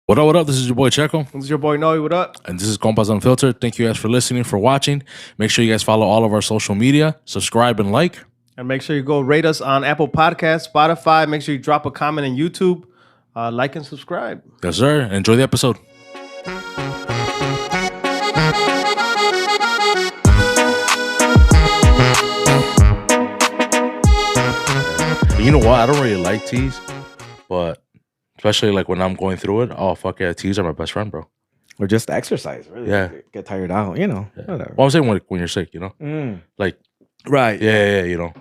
What up, what up? This is your boy Checo. This is your boy Noe. What up? And this is Compas Unfiltered. Thank you guys for listening, for watching. Make sure you guys follow all of our social media, subscribe and like. And make sure you go rate us on Apple Podcasts, Spotify. Make sure you drop a comment on YouTube. Like and subscribe. Yes, sir. Enjoy the episode. You know what? I don't really like teas, but especially like when I'm going through it. Oh, fuck yeah. Teas are my best friend, bro. Or just exercise, really. Yeah. Get tired out, whatever. Well, I'm saying when you're sick, you know? Like, Right. yeah, you know?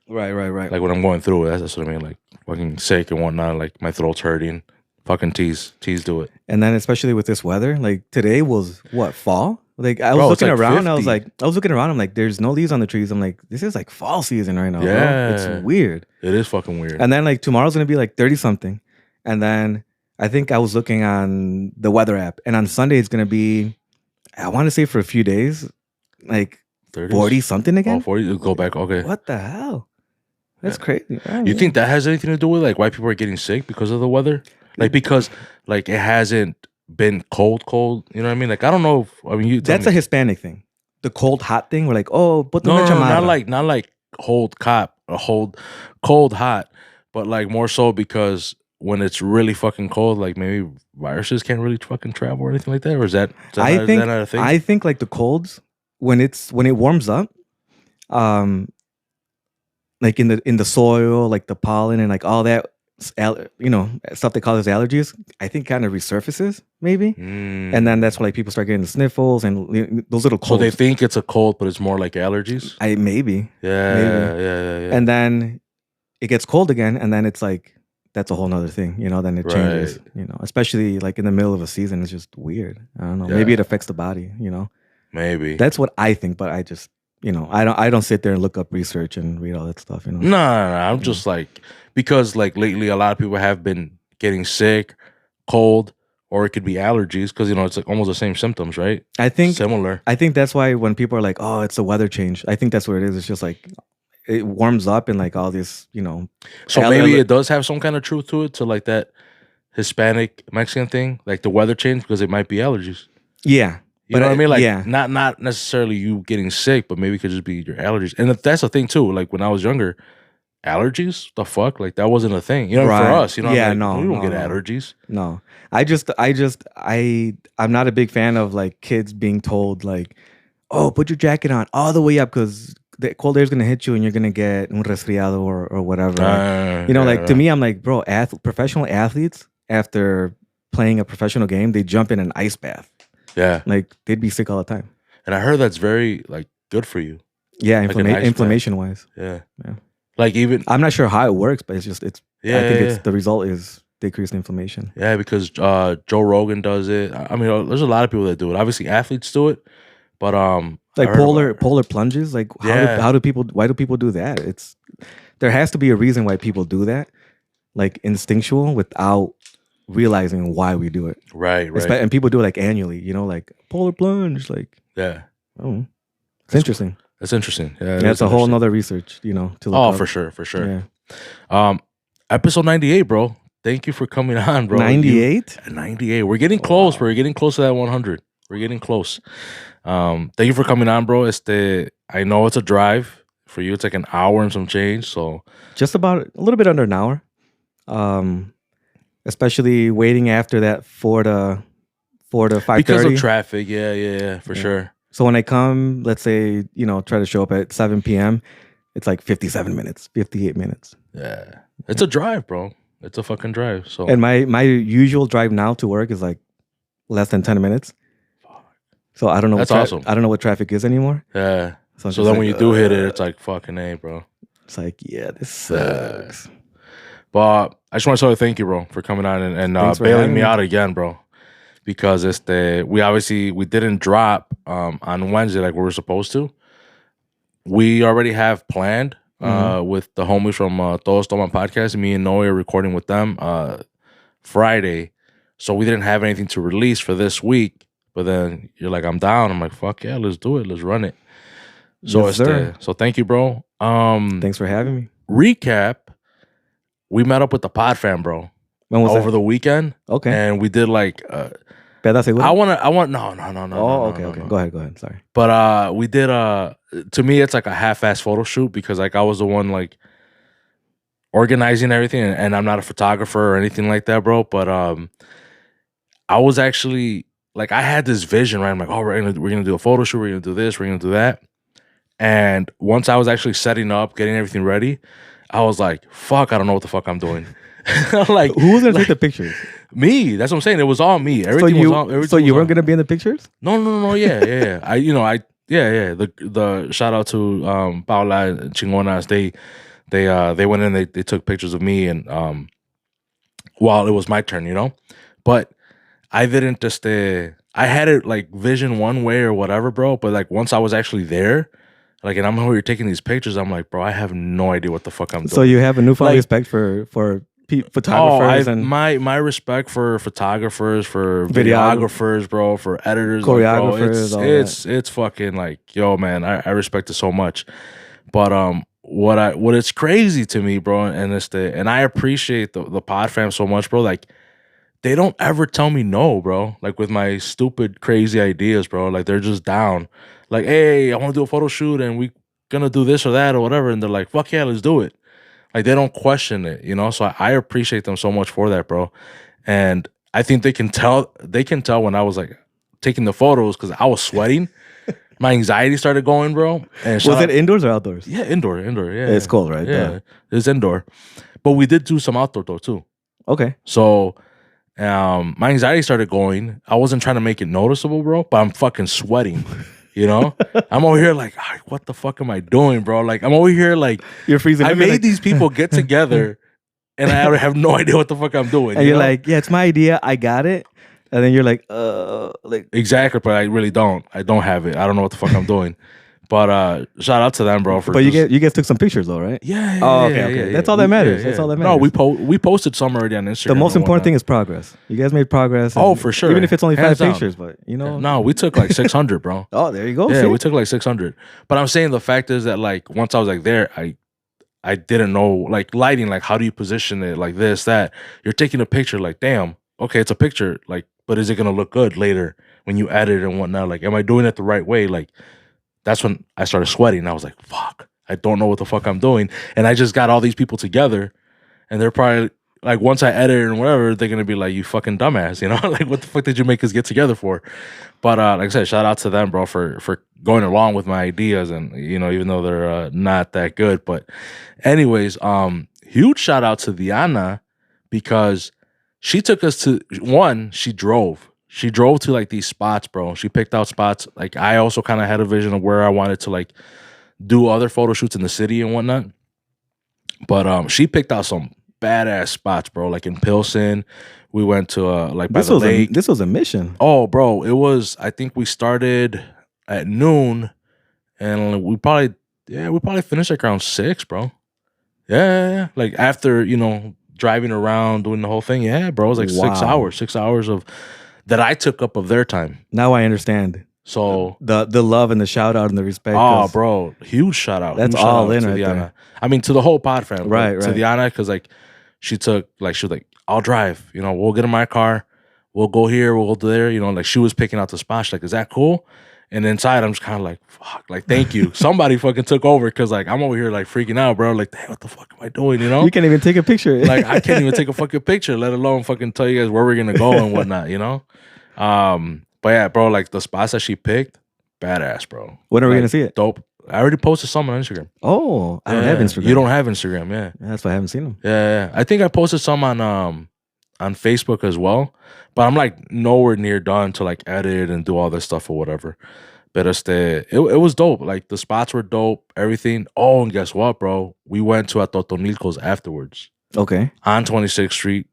Right. Like when I'm going through it, that's what I mean. Like fucking sick and whatnot. Like my throat's hurting. Fucking teas do it. And then especially with this weather, like today was what, fall? Like I was Bro, it's looking like around, 50. I'm like, there's no leaves on the trees. I'm like, this is like fall season right now. Yeah. Bro. It's weird. It is fucking weird. And then like tomorrow's gonna be like 30 something. And then I think I was looking on the weather app, and on Sunday it's gonna be, I want to say for a few days, like 30s? 40 something again. Oh, 40? Go back. Okay. What the hell? That's crazy. You think that has anything to do with like why people are getting sick because of the weather? Like because like it hasn't been cold. You know what I mean? Like I don't know. That's a Hispanic thing. The cold hot thing. We're like, oh, but no, not like cold hot, but like more so because when it's really fucking cold, like maybe viruses can't really fucking travel or anything like that. Or is that not a thing? I think like the colds when it warms up, like in the soil, like the pollen and like all that, stuff they call as allergies, I think kind of resurfaces maybe, and then that's when like people start getting the sniffles and those little colds. So they think it's a cold, but it's more like allergies. Maybe. Yeah. And then it gets cold again, and then it's like that's a whole nother thing, Then it changes, Especially like in the middle of a season, it's just weird. I don't know. Yeah. Maybe it affects the body, Maybe that's what I think, but I just. I don't sit there and look up research and read all that stuff. No. I'm just like, because like lately a lot of people have been getting sick, cold, or it could be allergies because it's like almost the same symptoms, right? I think similar. I think that's why when people are like, "Oh, it's a weather change," I think that's what it is. It's just like it warms up and like all this, So maybe it does have some kind of truth to it, to like that Hispanic Mexican thing, like the weather change, because it might be allergies. Yeah. You know what I mean? Like, yeah. not necessarily you getting sick, but maybe it could just be your allergies. And that's the thing too. Like when I was younger, allergies, the fuck, like that wasn't a thing. For us, Yeah, like, no, we don't get allergies. No, I'm not a big fan of like kids being told like, oh, put your jacket on all the way up because the cold air is gonna hit you and you're gonna get un resfriado or whatever. To me, I'm like, bro, professional athletes after playing a professional game, they jump in an ice bath. Yeah, like they'd be sick all the time. And I heard that's very like good for you. Yeah, inflammation wise. Yeah. Like even I'm not sure how it works, but I think the result is decreased inflammation. Yeah, because Joe Rogan does it. I mean, there's a lot of people that do it. Obviously, athletes do it, but like polar plunges. Like why do people do that? There has to be a reason why people do that, like instinctual, without realizing why we do it. Right. And people do it like annually, like polar plunge, like it's interesting. That's interesting. Yeah, that's a whole nother research, to look up. For sure. Yeah. Episode 98, bro. Thank you for coming on, bro. 98? 98. We're getting close. Wow. We're getting close to that 100. We're getting close. Thank you for coming on, bro. I know it's a drive for you. It's like an hour and some change. So just about a little bit under an hour. Especially waiting after that 4 to 5:30 because of traffic. Yeah, for sure. So when I come, let's say try to show up at 7 p.m., it's like 57 minutes, 58 minutes. Yeah, it's a drive, bro. It's a fucking drive. So and my usual drive now to work is like less than 10 minutes. So I don't know. That's awesome. I don't know what traffic is anymore. Yeah. So then when you do hit it, it's like fucking A, bro. It's like this sucks. But I just want to say thank you, bro, for coming on and bailing me out again, bro. Because we didn't drop on Wednesday like we were supposed to. We already have planned with the homies from Todos Toman Podcast. Me and Noe are recording with them Friday. So we didn't have anything to release for this week. But then you're like, I'm down. I'm like, fuck yeah, let's do it. Let's run it. So so thank you, bro. Thanks for having me. Recap. We met up with the Pod Fam, bro. When was over that? the weekend. Okay. And we did like Peda Segura? I want no. Okay. Go ahead. Sorry. But we did to me it's like a half-ass photo shoot because like I was the one like organizing everything and I'm not a photographer or anything like that, bro. But I was actually like I had this vision, right? I'm like, oh, we're gonna do a photo shoot, we're gonna do this, we're gonna do that. And once I was actually setting up, getting everything ready, I was like, fuck, I don't know what the fuck I'm doing. Like, who was gonna take the pictures? Me. That's what I'm saying. It was all me. Everything was all. So you weren't gonna be in the pictures? No. Yeah. The shout out to Paula and Chingonas. They went in. They took pictures of me and while it was my turn, but I didn't just. I had it like vision one way or whatever, bro. But like once I was actually there. Like, and I'm over here taking these pictures. I'm like, bro, I have no idea what the fuck I'm doing. So you have a newfound respect for photographers and my respect for photographers, for videographers, bro, for editors, choreographers. Like, bro, it's fucking like, yo, man, I respect it so much. But what it's crazy to me, bro, and I appreciate the pod fam so much, bro. Like, they don't ever tell me no, bro. Like with my stupid, crazy ideas, bro. Like they're just down. Like, hey, I want to do a photo shoot and we gonna do this or that or whatever. And they're like, fuck yeah, let's do it. Like they don't question it, So I appreciate them so much for that, bro. And I think they can tell when I was like taking the photos because I was sweating. My anxiety started going, bro. And was it indoors or outdoors? Yeah, indoor. Yeah, it's cold, right? Yeah, it's indoor. But we did do some outdoor though too. Okay. So. My anxiety started going. I wasn't trying to make it noticeable, bro, but I'm fucking sweating. I'm over here like, what the fuck am I doing, bro? Like, I'm over here like, you're freezing. I made these people get together, and I have no idea what the fuck I'm doing. And you're like, yeah, it's my idea. I got it. And then you're like exactly, but I really don't. I don't have it. I don't know what the fuck I'm doing. But shout out to them, bro. But you guys took some pictures though, right? Yeah. Okay. That's all that matters. That's all that matters. No, we posted some already on Instagram. The most important thing is progress. You guys made progress. Oh, for sure. Even if it's only Hands 5 pictures, but No, we took like 600, bro. Oh, there you go. Yeah, see? we took like 600. But I'm saying the fact is that like once I was like there, I didn't know like lighting, like how do you position it, like this, that. You're taking a picture, like damn, okay, it's a picture, like, but is it gonna look good later when you edit and whatnot? Like, am I doing it the right way? Like. That's when I started sweating. I was like, fuck, I don't know what the fuck I'm doing. And I just got all these people together. And they're probably, like, once I edit and whatever, they're going to be like, you fucking dumbass, Like, what the fuck did you make us get together for? But like I said, shout out to them, bro, for going along with my ideas. And, even though they're not that good. But anyways, huge shout out to Diana because she took us to, she drove. She drove to like these spots, bro. She picked out spots. Like I also kind of had a vision of where I wanted to like do other photo shoots in the city and whatnot. But she picked out some badass spots, bro. Like in Pilsen, we went to like by the lake. This was a mission. Oh, bro, it was. I think we started at noon, and we probably finished like around 6, bro. Yeah. Like after driving around doing the whole thing. Yeah, bro. It was like 6 hours. 6 hours of. That I took up of their time. Now I understand. So the love and the shout out and the respect. Oh, bro, huge shout out. That's huge all in right Diana. There. I mean, to the whole pod fam, right? To Diana, because like she was like, I'll drive. We'll get in my car. We'll go here. We'll go there. Like she was picking out the spot. She's like, is that cool? And inside, I'm just kind of like, fuck, like, thank you. Somebody fucking took over because like I'm over here like freaking out, bro. Like, damn, what the fuck am I doing? You can't even take a picture. Like, I can't even take a fucking picture, let alone fucking tell you guys where we're gonna go and whatnot. But yeah, bro, like the spots that she picked, badass, bro. When are we gonna see it? Dope. I already posted some on Instagram. Oh, I don't have Instagram. You don't have Instagram, yeah. That's why I haven't seen them. Yeah. I think I posted some on Facebook as well, but I'm like nowhere near done to like edit and do all this stuff or whatever. But it was dope. Like the spots were dope, everything. Oh, and guess what, bro? We went to Atotonilco's afterwards. Okay. On 26th Street.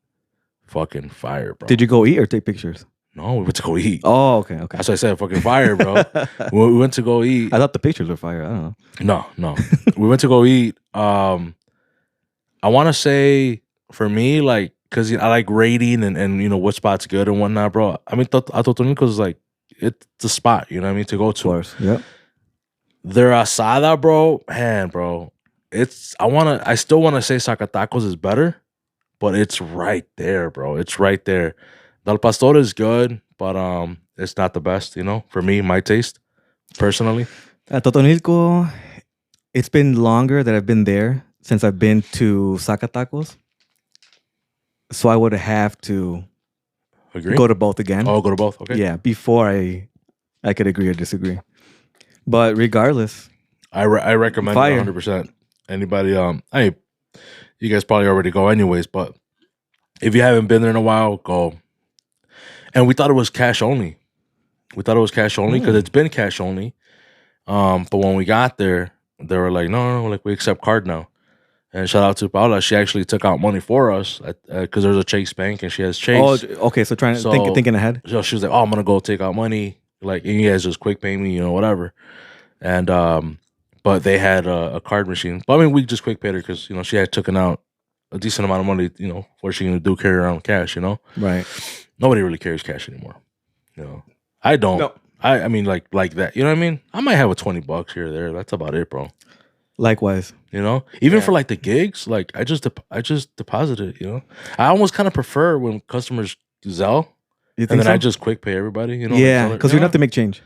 Fucking fire, bro. Did you go eat or take pictures? No, we went to go eat. Oh, okay. That's what I said, fucking fire, bro. We went to go eat. I thought the pictures were fire. I don't know. No. We went to go eat. I want to say, for me, like, because I like rating and what spot's good and whatnot, bro. I mean, Atotonilco's is like, it's the spot, you know what I mean, to go to. Of course, yep. Their asada, bro, man, bro. I still want to say Zacatacos is better, but it's right there, bro. It's right there. Del Pastor is good, but it's not the best, for me, my taste, personally. At Totonilco, it's been longer that I've been there since I've been to Zacatacos. So I would have to go to both again. Oh, go to both. Okay. Yeah, before I could agree or disagree. But regardless, I recommend it 100%. Anybody, you guys probably already go anyways, but if you haven't been there in a while, go. And we thought it was cash only. Because it's been cash only. But when we got there, they were like, no, like we accept card now. And shout out to Paula. She actually took out money for us because there's a Chase Bank and she has Chase. Oh, okay. So thinking ahead. So she was like, oh, I'm going to go take out money. Like, and you guys just quick pay me, whatever. And, but they had a card machine. But I mean, we just quick paid her because, she had taken out a decent amount of money, what she going to do, carry around cash, Right. Nobody really carries cash anymore. I don't. No. I mean, like that. You know what I mean? I might have a $20 here or there. That's about it, bro. Likewise. Even for like the gigs, like I just deposit it, I almost kind of prefer when customers Zelle and then I just quick pay everybody, Yeah, because we don't have to make change.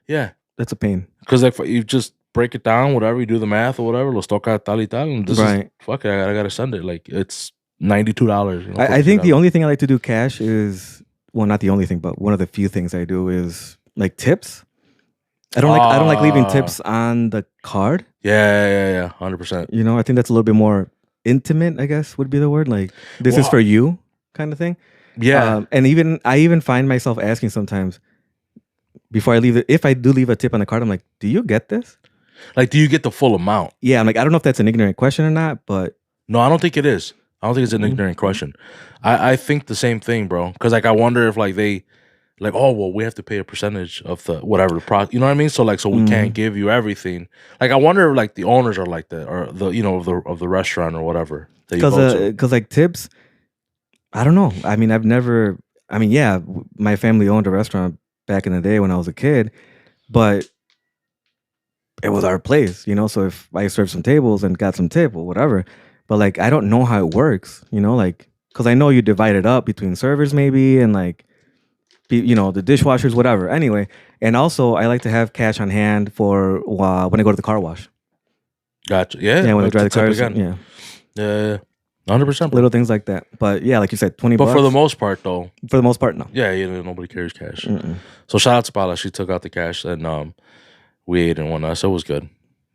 Yeah. That's a pain. Because like you just break it down, whatever, you do the math or whatever, los toca tal y tal, and this is, fuck it, I gotta send it. Like it's $92. I think the only thing I like to do cash is, well, not the only thing, but one of the few things I do is like tips. I don't like leaving tips on the card. Yeah, 100%. I think that's a little bit more intimate, I guess would be the word. Like this is for you kind of thing. Yeah. And I even find myself asking sometimes before I leave it, if I do leave a tip on the card, I'm like, do you get this? Like, do you get the full amount? Yeah, I'm like, I don't know if that's an ignorant question or not, but no, I don't think it is. I don't think it's an ignorant question. I think the same thing, bro. Because like I wonder if like they like, oh well, we have to pay a percentage of the whatever the product. You know what I mean? So like, so we can't give you everything. Like I wonder if like the owners are like that, or the of the restaurant or whatever. Because like tips, I don't know. I mean, yeah, my family owned a restaurant back in the day when I was a kid, but it was our place, So if I served some tables and got some tip or whatever, but like I don't know how it works, like because I know you divide it up between servers maybe and like the dishwashers, whatever. Anyway, and also I like to have cash on hand for when I go to the car wash. Gotcha. Yeah. Yeah, when I drive the cars. Yeah. Yeah. 100%. Little things like that. But yeah, like you said, $20. But for the most part, though. For the most part, no. Yeah, nobody carries cash. So shout out to Paula. She took out the cash and we ate and whatnot. So it was good.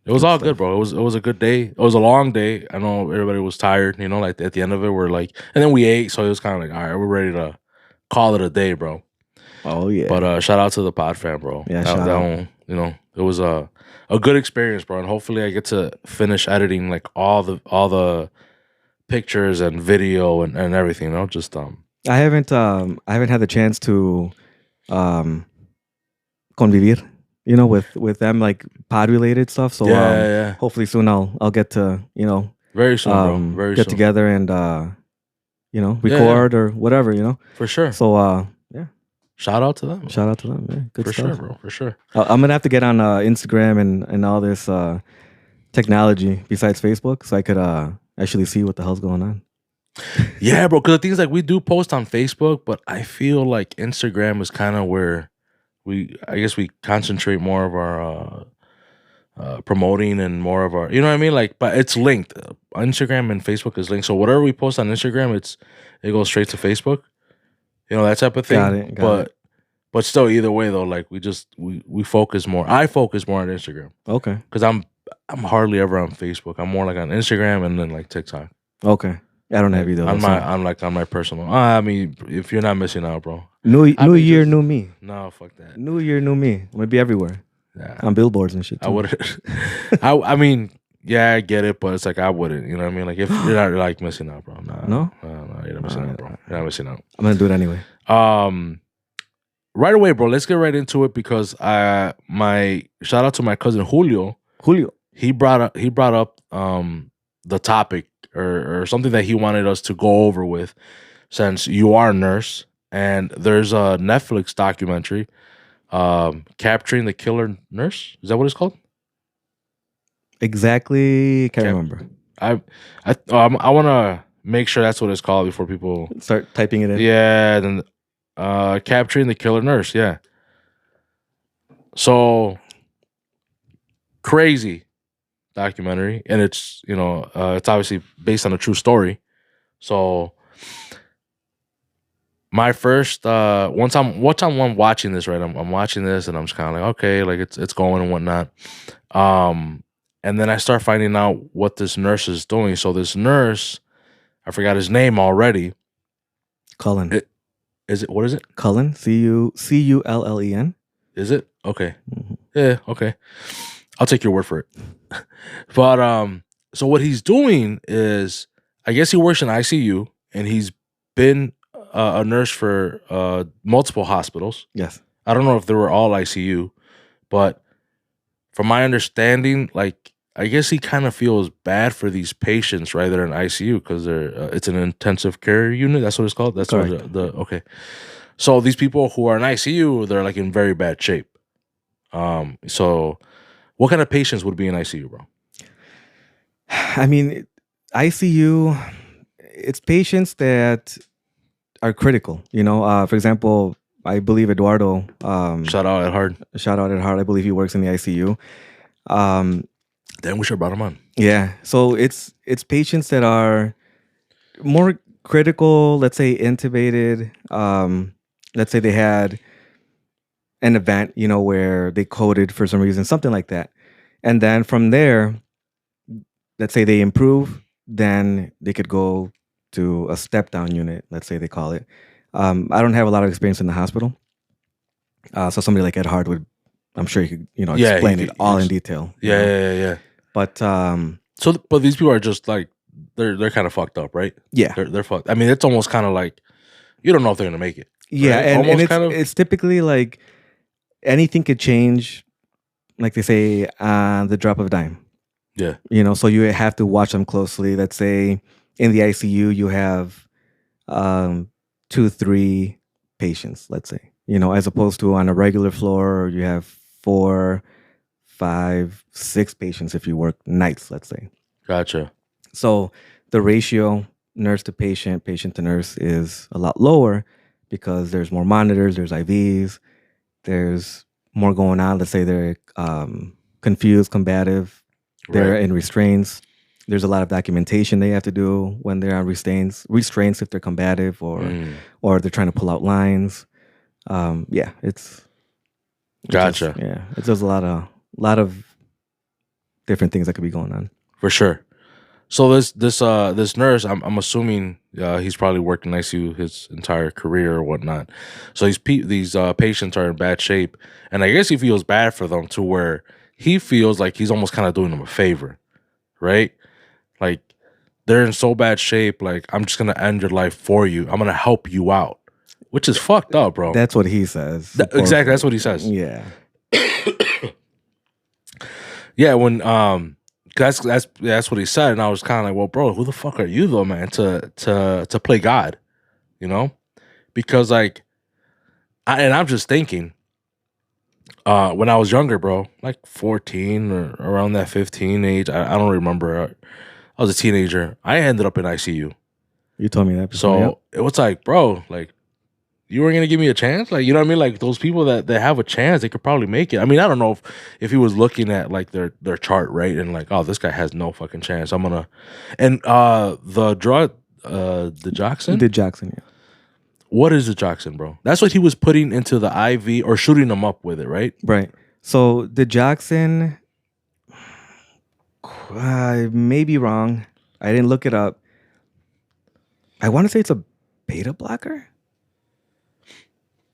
It was all good, bro. It was a good day. It was a long day. I know everybody was tired, like at the end of it, we're like, and then we ate. So it was kind of like, all right, we're ready to call it a day, bro. Oh, yeah. But shout out to the pod fam, bro. Yeah, that one, it was a good experience, bro. And hopefully I get to finish editing like all the pictures and video and everything, just I haven't had the chance to convivir, with them like pod related stuff. So hopefully soon I'll get to, very soon, bro. Very get soon. together and record or whatever, For sure. So shout out to them. Yeah, good for stuff. Sure, bro. For sure. I'm gonna have to get on Instagram and all this technology besides Facebook, so I could actually see what the hell's going on. Yeah, bro. Because the thing is, like, we do post on Facebook, but I feel like Instagram is kind of where I guess we concentrate more of our promoting and more of our, you know what I mean? Like, but it's linked. Instagram and Facebook is linked. So whatever we post on Instagram, it goes straight to Facebook. That type of thing. Got it. But still, either way though, like we focus more. I focus more on Instagram. Okay. Because I'm hardly ever on Facebook. I'm more like on Instagram and then like TikTok. Okay. I don't have either. On my personal. I mean, if you're not missing out, bro. New year, new me. No, fuck that. New year, new me. I'm gonna be everywhere. Yeah. On billboards and shit. Too. I wouldn't. I mean, yeah, I get it, but it's like I wouldn't. You know what I mean? Like if you're not like missing out, bro. No, you're not missing out, bro. You're not missing out. I'm gonna do it anyway. Right away, bro. Let's get right into it because my shout out to my cousin Julio. He brought up the topic or something that he wanted us to go over with, since you are a nurse and there's a Netflix documentary, Capturing the Killer Nurse. Is that what it's called? Exactly. Can't remember. I want to make sure that's what it's called before people start typing it in. Yeah, then capturing the killer nurse. Yeah. So crazy documentary, and it's it's obviously based on a true story. So my first once I'm watching this, right? I'm watching this, and I'm just kind of like, okay, like it's going and whatnot. And then I start finding out what this nurse is doing. So this nurse, I forgot his name already. Cullen. What is it? Cullen. Cullen. Is it? Okay. Mm-hmm. Yeah, okay. I'll take your word for it. But so what he's doing is, I guess he works in ICU, and he's been a nurse for multiple hospitals. Yes. I don't know if they were all ICU, but from my understanding, like, I guess he kind of feels bad for these patients, right? They're in ICU because it's an intensive care unit. That's what it's called. That's what okay. So these people who are in ICU, they're like in very bad shape. So what kind of patients would be in ICU, bro? I mean, ICU, it's patients that are critical. For example, I believe Eduardo. Shout out Ed Hard. I believe he works in the ICU. Then we should have brought him on. Yeah. So it's patients that are more critical, let's say intubated. Let's say they had an event, where they coded for some reason, something like that. And then from there, let's say they improve, then they could go to a step down unit, let's say they call it. I don't have a lot of experience in the hospital. So somebody like Ed Hard would, I'm sure he could, explain it all in detail. Yeah. But but these people are just like, they're kind of fucked up, right? Yeah. They're fucked. I mean, it's almost kind of like, you don't know if they're going to make it. Yeah. Right? And it's typically like anything could change, like they say, the drop of a dime. Yeah. So you have to watch them closely. Let's say in the ICU, you have 2-3 patients, let's say, as opposed to on a regular floor, you have 4, 5, 6 patients if you work nights, let's say. Gotcha. So the ratio nurse to patient, patient to nurse is a lot lower because there's more monitors, there's IVs, there's more going on. Let's say they're confused, combative, they're in restraints. There's a lot of documentation they have to do when they're on restraints if they're combative or they're trying to pull out lines. It's gotcha. It's just a lot of different things that could be going on. For sure. So this nurse, I'm assuming he's probably worked in ICU his entire career or whatnot. So these patients are in bad shape, and I guess he feels bad for them to where he feels like he's almost kind of doing them a favor, right? Like, they're in so bad shape, like, I'm just gonna end your life for you. I'm gonna help you out, which is fucked up, bro. That's what he says. Exactly, that's what he says. Yeah. Yeah, when that's what he said, and I was kind of like, well, bro, who the fuck are you though, man, to play God, because like, I'm just thinking, when I was younger, bro, like 14 or around that 15 age, I don't remember. I was a teenager. I ended up in ICU. You told me that before. So it was like, bro, like, you weren't gonna give me a chance, like, you know what I mean? Like, those people that have a chance, they could probably make it. I mean, I don't know if he was looking at like their chart, right, and like, oh, this guy has no fucking chance. I'm gonna, and the drug, the Digoxin. Digoxin, yeah. What is the Digoxin, bro? That's what he was putting into the IV or shooting them up with it, right? Right. So the Digoxin, I may be wrong. I didn't look it up. I want to say it's a beta blocker.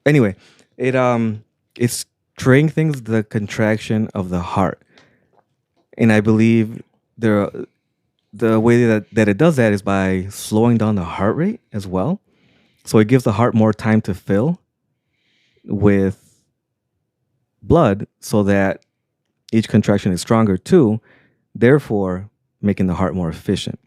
Anyway, it strengthens the contraction of the heart, and I believe the way that it does that is by slowing down the heart rate as well. So it gives the heart more time to fill with blood, so that each contraction is stronger too, therefore making the heart more efficient.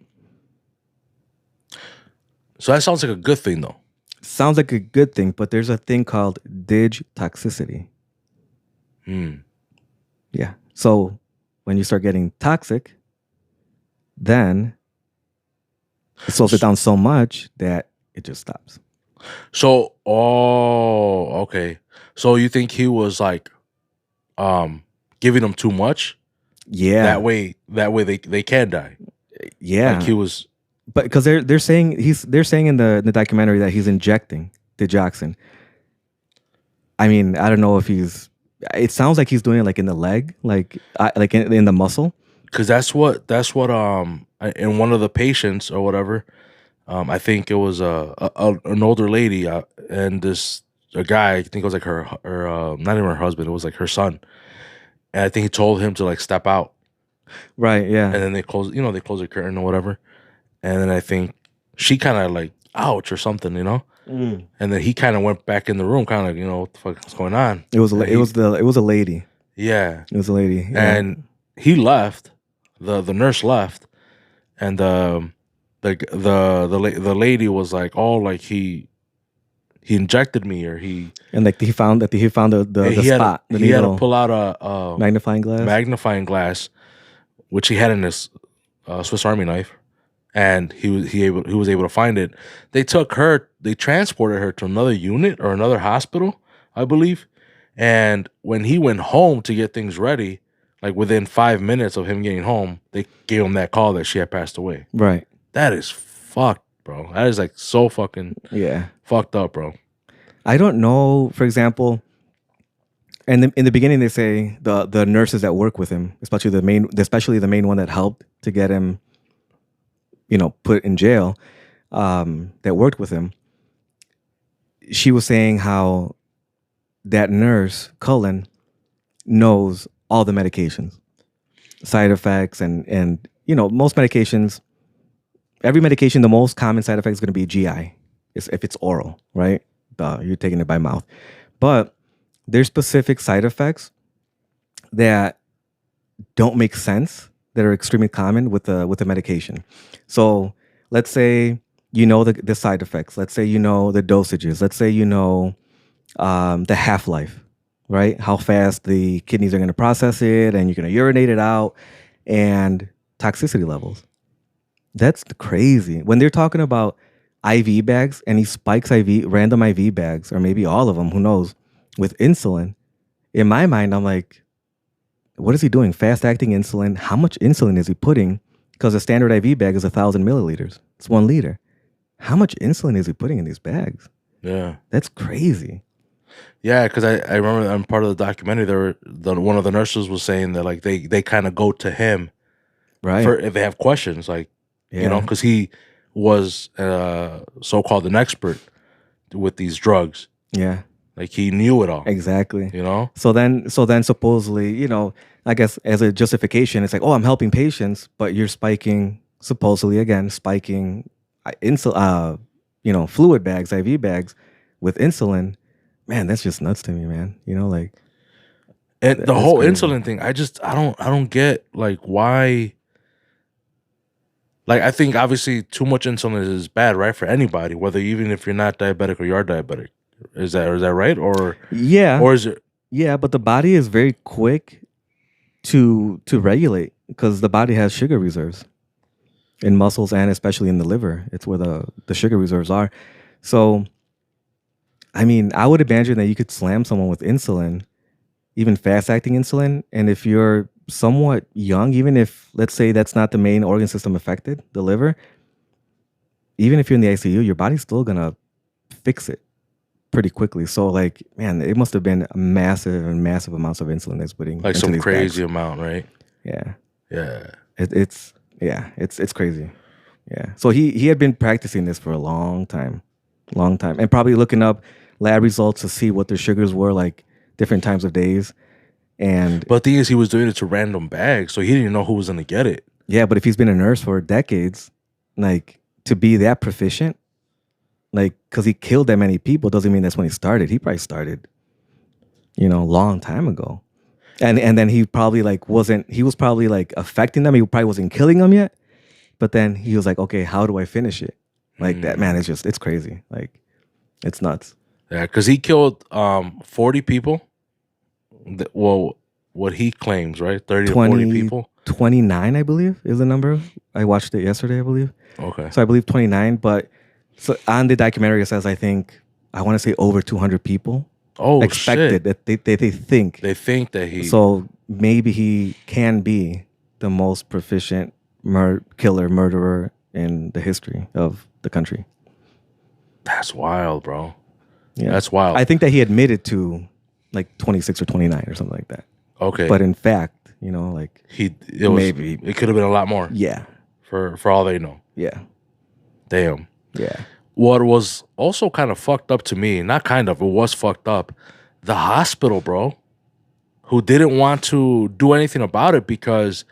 So that sounds like a good thing, though. Sounds like a good thing, but there's a thing called dig toxicity. Yeah. So when you start getting toxic, then It slows it down so much that it just stops. So, okay. So you think he was like, giving them too much? Yeah. That way they can die. Yeah. Like he was, but because they're saying in the documentary that he's injecting digoxin. I mean, I don't know if he's. It sounds like he's doing it like in the leg, like in the muscle. Because that's what in one of the patients or whatever. I think it was an older lady and a guy. I think it was like her not even her husband. It was like her son. And I think he told him to like step out. Right. Yeah. And then they close the curtain or whatever. And then I think she kind of like ouch or something, And then he kind of went back in the room, kind of what the fuck is going on. It was a lady. Yeah, it was a lady, and he left. The nurse left, and the lady was like, oh, like he injected me, or he found the spot. He had to pull out a magnifying glass, which he had in his Swiss Army knife, and he was able to find it. They transported her to another unit or another hospital, I believe. And when he went home to get things ready, like within 5 minutes of him getting home, they gave him that call that she had passed away. Right. That is fucked, bro. That is like so fucking fucked up, bro. I don't know, for example, and in the beginning they say the nurses that work with him, especially the main one that helped to get him, put in jail, that worked with him. She was saying how that nurse, Cullen, knows all the medications, side effects, and most medications, every medication, the most common side effect is going to be GI, if it's oral, right? You're taking it by mouth. But there's specific side effects that don't make sense, that are extremely common with the medication. So let's say the side effects. Let's say the dosages. Let's say the half-life, right? How fast the kidneys are going to process it, and you're going to urinate it out, and toxicity levels. That's crazy. When they're talking about IV bags, and he spikes random IV bags, or maybe all of them, who knows, with insulin, in my mind, I'm like, what is he doing? Fast-acting insulin. How much insulin is he putting? Because a standard IV bag is 1,000 milliliters. It's 1 liter. How much insulin is he putting in these bags? Yeah. That's crazy. Yeah, because I remember on part of the documentary, one of the nurses was saying that like they kind of go to him, right, for if they have questions, like because he was so-called an expert with these drugs. Yeah, like he knew it all exactly. So then supposedly, I guess as a justification, it's like, oh, I'm helping patients, but you're spiking insulin, fluid bags, IV bags with insulin. Man, that's just nuts to me, man. And the whole crazy insulin thing, I don't get like why. Like, I think obviously too much insulin is bad, right, for anybody, whether even if you're not diabetic or you are diabetic. Is that right? Or is it? Yeah, but the body is very quick to regulate, because the body has sugar reserves in muscles and especially in the liver. It's where the sugar reserves are. So, I mean, I would imagine that you could slam someone with insulin, even fast-acting insulin, and if you're somewhat young, even if, let's say, that's not the main organ system affected, the liver, even if you're in the ICU, your body's still gonna fix it pretty quickly. So, like, man, it must have been massive amounts of insulin that's putting like some crazy bags. amount, right? Yeah. It's it's crazy. Yeah. So he had been practicing this for a long time, and probably looking up lab results to see what their sugars were, like different times of days. But the thing is, he was doing it to random bags, so he didn't know who was gonna get it. Yeah, but if he's been a nurse for decades, like, to be that proficient, like, because he killed that many people, doesn't mean that's when he started. He probably started, a long time ago. And then he probably was probably like affecting them. He probably wasn't killing them yet. But then he was like, okay, how do I finish it? Like that, man, it's crazy. Like, it's nuts. Yeah, because he killed 40 people. Well, what he claims, right? 30 to 40 people. 29, I believe, is the number. I watched it yesterday, I believe. Okay. So I believe 29, but so on the documentary it says, I want to say over 200 people expected that they think. They think that he... So maybe he can be the most proficient murderer in the history of the country. That's wild, bro. Yeah. That's wild. I think that he admitted to like 26 or 29 or something like that. Okay. But in fact, like maybe it could have been a lot more. Yeah. For all they know. Yeah. Damn. Yeah. What was also kind of fucked up to me, not kind of, it was fucked up, the hospital, bro, who didn't want to do anything about it because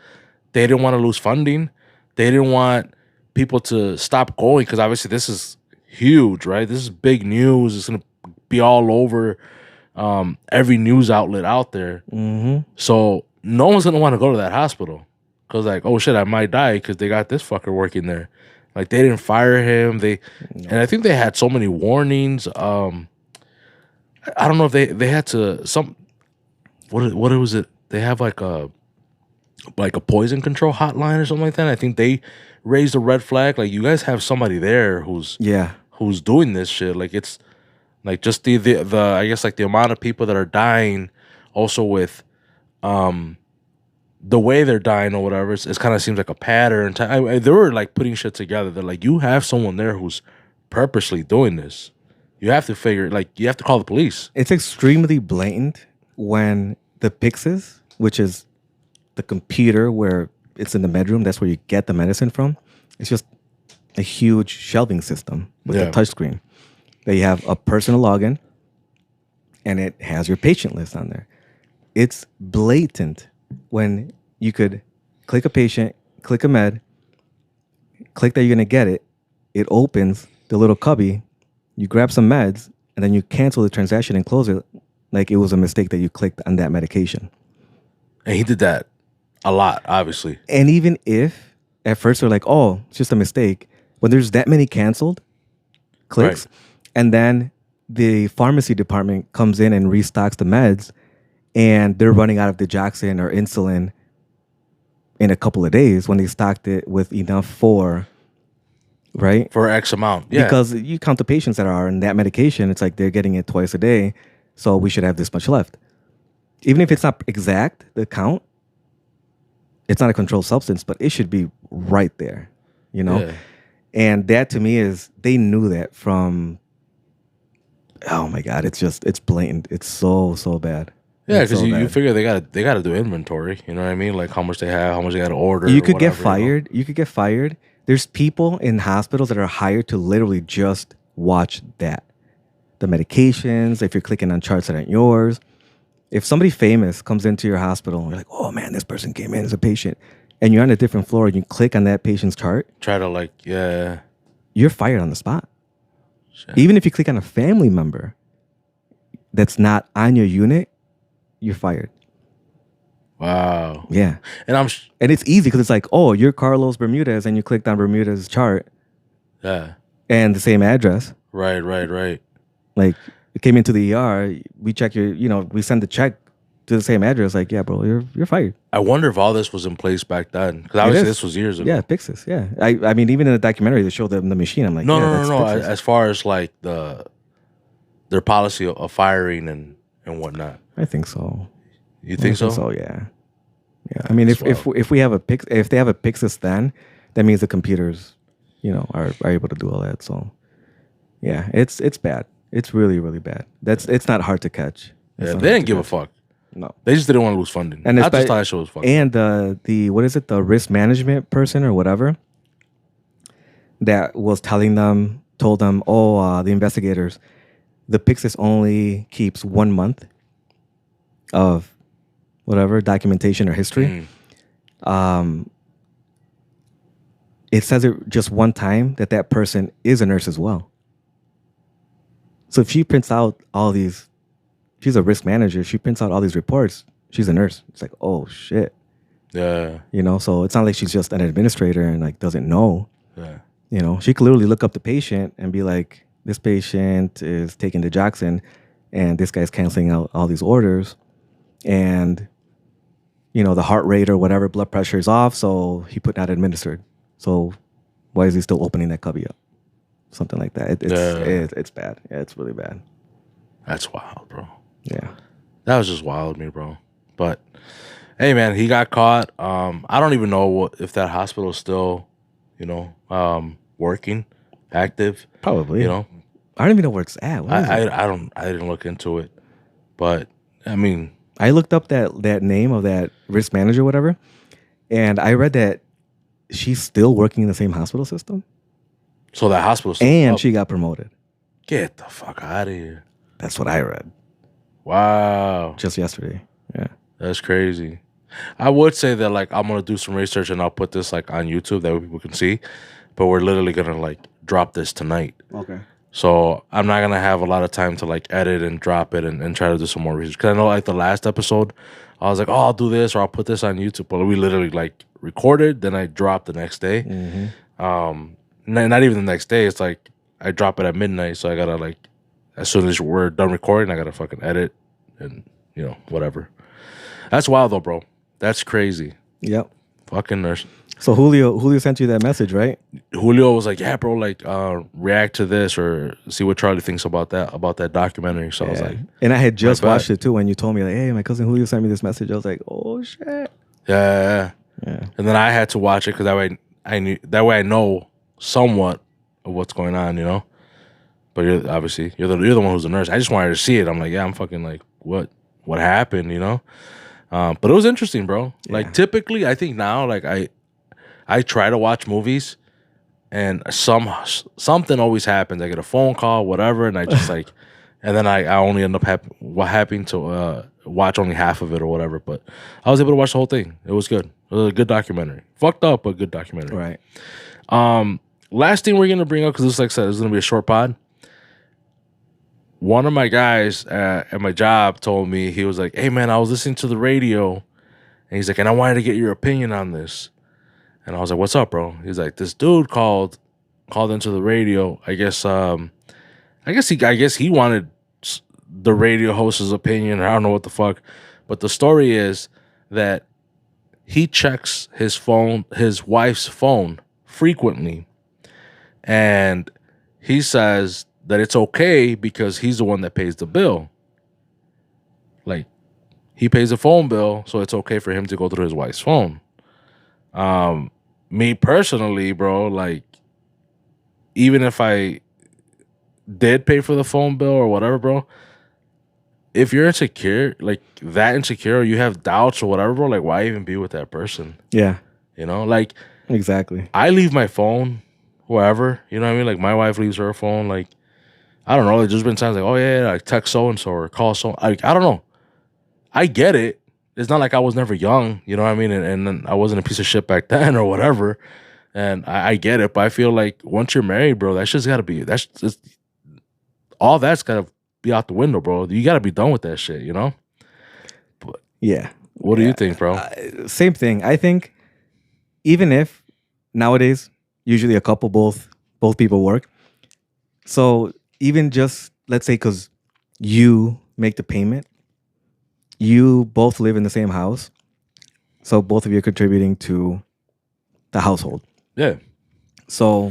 they didn't want to lose funding. They didn't want people to stop going because obviously this is huge, right? This is big news. It's going to be all over every news outlet out there. Mm-hmm. So no one's going to want to go to that hospital because like, oh shit, I might die because they got this fucker working there. Like they didn't fire him. And I think they had so many warnings. I don't know if they had to what was it? They have like a poison control hotline or something like that. I think they raised a red flag. Like you guys have somebody there who's doing this shit. Like it's like just the I guess like the amount of people that are dying, also with the way they're dying or whatever, it kind of seems like a pattern. They were like putting shit together. They're like, you have someone there who's purposely doing this. You have to figure, like, you have to call the police. It's extremely blatant when the Pyxis, which is the computer where it's in the bedroom, that's where you get the medicine from. It's just a huge shelving system with a touchscreen. That you have a personal login, and it has your patient list on there. It's blatant when you could click a patient, click a med, click that you're going to get it. It opens the little cubby. You grab some meds, and then you cancel the transaction and close it like it was a mistake that you clicked on that medication. And he did that a lot, obviously. And even if at first they're like, oh, it's just a mistake, when there's that many canceled clicks, and then the pharmacy department comes in and restocks the meds, and they're running out of digoxin or insulin in a couple of days when they stocked it with enough for X amount. Yeah. Because you count the patients that are on that medication, it's like they're getting it twice a day, so we should have this much left. Even if it's not exact, the count, it's not a controlled substance, but it should be right there, Yeah. And that to me is, they knew that from, oh my God, it's blatant. It's so bad. Yeah, because you figure they gotta do inventory. You know what I mean? Like how much they have, how much they gotta order. You could get fired. You could get fired. There's people in hospitals that are hired to literally just watch that. The medications, if you're clicking on charts that aren't yours. If somebody famous comes into your hospital and you're like, oh man, this person came in as a patient, and you're on a different floor and you click on that patient's chart. Try to you're fired on the spot. Shit. Even if you click on a family member that's not on your unit, you're fired. Wow. Yeah. And it's easy because it's like, oh, you're Carlos Bermudez, and you clicked on Bermudez's chart. Yeah. And the same address. Right. Like, it came into the ER, we check your, we send the check to the same address. Like, yeah, bro, you're fired. I wonder if all this was in place back then. Because obviously this was years ago. Yeah, Pyxis, yeah. I mean, even in the documentary, they showed them the machine. I'm like, no. Pyxis. As far as like their policy of firing and whatnot. I think so. You think so? So, yeah. Yeah. I mean, if we have if they have a Pyxis, then that means the computers, are able to do all that. So, yeah, it's bad. It's really, really bad. It's not hard to catch. Yeah, they didn't give a fuck. No, they just didn't want to lose funding. And I just thought that shit was fucking. And the what is it? The risk management person or whatever that was told them, the investigators, the Pyxis only keeps 1 month of whatever documentation or history. It says it just one time that person is a nurse as well. So if she prints out all these, she's a risk manager, she prints out all these reports, she's a nurse. It's like, oh shit. Yeah. So it's not like she's just an administrator and like doesn't know. Yeah. She could literally look up the patient and be like, this patient is taking digoxin and this guy's canceling out all these orders. And the heart rate or whatever, blood pressure is off, so he put that administered. So why is he still opening that cubby up? Something like that. It's bad. Yeah, it's really bad. That's wild, bro. Yeah. That was just wild to me, bro. But hey, man, he got caught. I don't even know if that hospital is still, working, active. Probably. I don't even know where it's at. I didn't look into it, but I mean, I looked up that name of that risk manager, whatever, and I read that she's still working in the same hospital system. So that hospital, and she got promoted. Get the fuck out of here. That's what I read. Wow. Just yesterday. Yeah. That's crazy. I would say that I'm gonna do some research and I'll put this on YouTube that way people can see. But we're literally gonna drop this tonight. Okay. So I'm not gonna have a lot of time to edit and drop it and try to do some more research. Cause I know the last episode, I was like, oh, I'll do this or I'll put this on YouTube. But we literally recorded, then I dropped the next day. Mm-hmm. Not even the next day. It's I drop it at midnight, so I gotta as soon as we're done recording, I gotta fucking edit and whatever. That's wild though, bro. That's crazy. Yep. Fucking nurse. So Julio sent you that message, right? Julio was like, yeah, bro, react to this or see what Charlie thinks about that documentary. So I was like, and I had just watched it too when you told me hey, my cousin Julio sent me this message. I was like, oh shit. Yeah. And then I had to watch it because that way I know somewhat of what's going on, But you're the one who's a nurse. I just wanted to see it. I'm like, yeah, I'm fucking what happened, But it was interesting, bro. Yeah. Typically, I think now, I try to watch movies, and something always happens. I get a phone call, whatever, and I just and then I only end up having to watch only half of it or whatever. But I was able to watch the whole thing. It was good. It was a good documentary. Fucked up, but good documentary. Right. Last thing we're gonna bring up, because this, like I said, is gonna be a short pod. One of my guys at my job told me, he was like, hey man, I was listening to the radio, and he's like, and I wanted to get your opinion on this. And I was like, what's up, bro? He's like, this dude called into the radio. I guess he wanted the radio host's opinion, or I don't know what the fuck. But the story is that he checks his wife's phone frequently. And he says that it's okay because he's the one that pays the bill. He pays the phone bill, so it's okay for him to go through his wife's phone. Me personally, bro, even if I did pay for the phone bill or whatever, bro, if you're insecure, that insecure, or you have doubts or whatever, bro, why even be with that person? Yeah. Exactly. I leave my phone wherever, you know what I mean? My wife leaves her phone, I don't know, there's just been times oh yeah, I text so-and-so or call so, I don't know. I get it. It's not like I was never young, you know what I mean? And I wasn't a piece of shit back then or whatever. And I get it, but I feel once you're married, bro, that shit's gotta be, all that's gotta be out the window, bro. You gotta be done with that shit, But yeah. What do you think, bro? Same thing. I think even if nowadays, usually a couple, both people work. So even just, let's say, because you make the payment, you both live in the same house, so both of you are contributing to the household. Yeah. So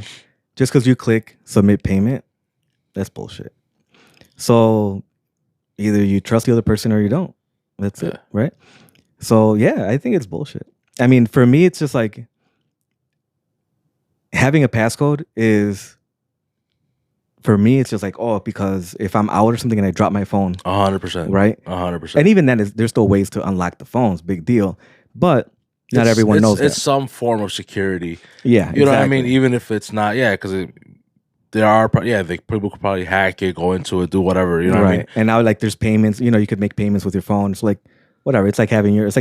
just because you click submit payment, that's bullshit. So either you trust the other person or you don't. That's it, right? So yeah, I think it's bullshit. I mean, for me, it's just having a passcode is, for me, it's just because if I'm out or something and I drop my phone, 100%, right? 100%. And even then, there's still ways to unlock the phones. Big deal, but not everyone knows that. It's some form of security. Yeah, you know what I mean. Even if it's not, because there are, people could probably hack it, go into it, do whatever. You know what I mean? And now there's payments. You could make payments with your phone. It's whatever. It's like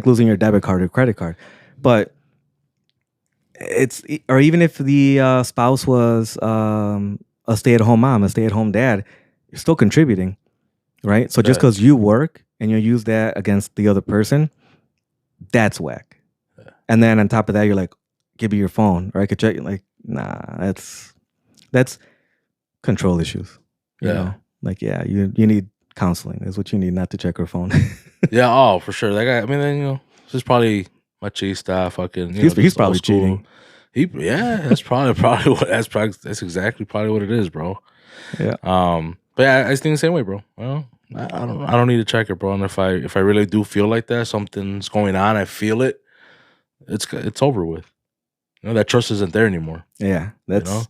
losing your debit card or credit card, but. Or even if the spouse was a stay-at-home mom, a stay-at-home dad, you're still contributing, right? So just because you work and you use that against the other person, that's whack. Yeah. And then on top of that, you're like, give me your phone, or I could check. Nah, that's control issues. You know? You need counseling. Is what you need, not to check her phone. Yeah, for sure. That guy. I mean, then This is probably machista. Fucking. He's probably cheating. That's probably what. That's exactly probably what it is, bro. Yeah. But yeah, I think the same way, bro. Well, I don't need to check it, bro. And if I really do feel like that, something's going on, I feel it. It's over with. That trust isn't there anymore. Yeah, that's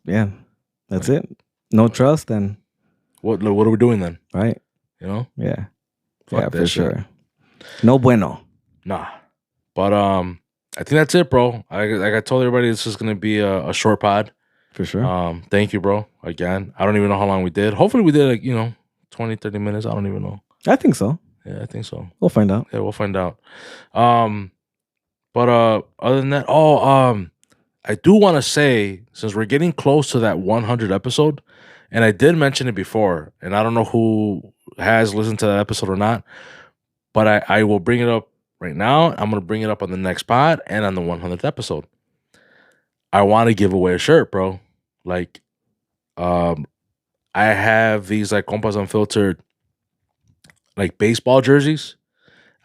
it. No trust, then what are we doing then? Right. Yeah. Fuck for sure. No bueno. Nah. But I think that's it, bro. Like I told everybody, this is gonna be a short pod. For sure. Thank you, bro. Again, I don't even know how long we did. Hopefully we did 20, 30 minutes. I don't even know. I think so. Yeah, I think so. We'll find out. Yeah, we'll find out. But other than that, I do want to say, since we're getting close to that 100 episode, and I did mention it before, and I don't know who has listened to that episode or not, but I will bring it up right now. I'm going to bring it up on the next pod and on the 100th episode. I want to give away a shirt, bro. Like, I have these like Compas Unfiltered like baseball jerseys.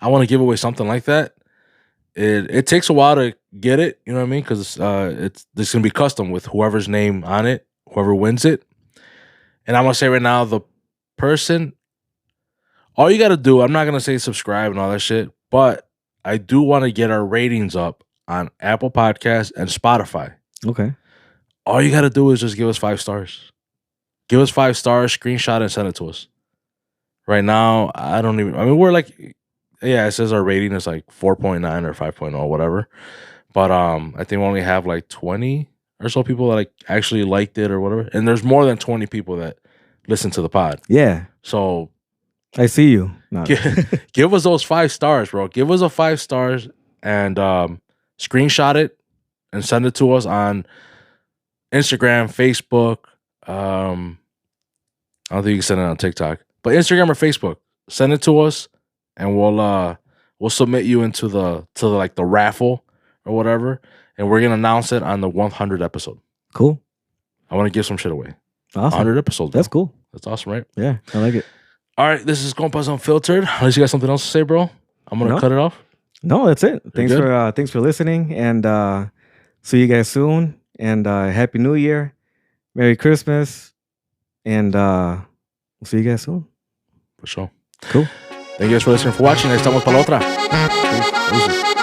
I want to give away something like that. It takes a while to get it, you know what I mean? Because it's gonna be custom with whoever's name on it, whoever wins it. And I'm gonna say right now, the person, all you gotta do, I'm not gonna say subscribe and all that shit, but I do want to get our ratings up on Apple Podcasts and Spotify. Okay. All you gotta do is just give us 5 stars. Give us 5 stars, screenshot and send it to us. Right now, we're like, yeah, it says our rating is like 4.9 or 5.0, whatever. But I think we only have like 20 or so people that like actually liked it or whatever. And there's more than 20 people that listen to the pod. Yeah. So I see you. Give us those 5 stars, bro. Give us a 5 stars and screenshot it and send it to us on Instagram, Facebook. I don't think you can send it on TikTok, but Instagram or Facebook. Send it to us, and we'll submit you into the raffle or whatever, and we're gonna announce it on the 100 episode. Cool. I want to give some shit away. Awesome. 100 episodes. That's cool. That's awesome, right? Yeah, I like it. All right, this is Compas Unfiltered. Unless you got something else to say, bro, I'm gonna cut it off. No, that's it. Thanks for listening, and see you guys soon. And Happy New Year, Merry Christmas, and we'll see you guys soon. For sure. Cool. Thank you guys for listening, for watching. Estamos para la otra.